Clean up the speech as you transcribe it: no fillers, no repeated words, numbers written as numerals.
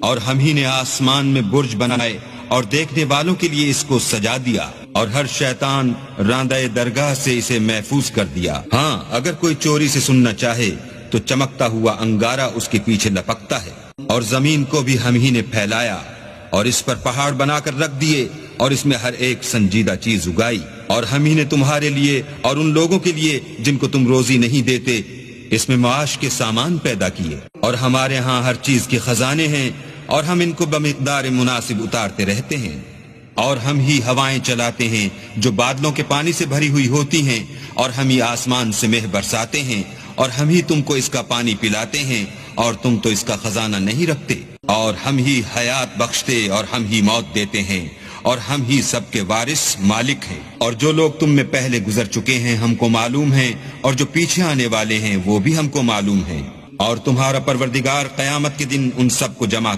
اور ہم ہی نے آسمان میں برج بنائے اور دیکھنے والوں کے لیے اس کو سجا دیا، اور ہر شیطان راندہ درگاہ سے اسے محفوظ کر دیا۔ ہاں اگر کوئی چوری سے سننا چاہے تو چمکتا ہوا انگارہ اس کے پیچھے لپکتا ہے۔ اور زمین کو بھی ہم ہی نے پھیلایا اور اس پر پہاڑ بنا کر رکھ دیے اور اس میں ہر ایک سنجیدہ چیز اگائی، اور ہم ہی نے تمہارے لیے اور ان لوگوں کے لیے جن کو تم روزی نہیں دیتے اس میں معاش کے سامان پیدا کیے، اور ہمارے ہاں ہر چیز کے خزانے ہیں اور ہم ان کو بمقدار مناسب اتارتے رہتے ہیں۔ اور ہم ہی ہوائیں چلاتے ہیں جو بادلوں کے پانی سے بھری ہوئی ہوتی ہیں، اور ہم ہی آسمان سے مہ برساتے ہیں، اور ہم ہی تم کو اس کا پانی پلاتے ہیں اور تم تو اس کا خزانہ نہیں رکھتے۔ اور ہم ہی حیات بخشتے اور ہم ہی موت دیتے ہیں، اور ہم ہی سب کے وارث مالک ہیں۔ اور جو لوگ تم میں پہلے گزر چکے ہیں ہم کو معلوم ہیں، اور جو پیچھے آنے والے ہیں وہ بھی ہم کو معلوم ہیں۔ اور تمہارا پروردگار قیامت کے دن ان سب کو جمع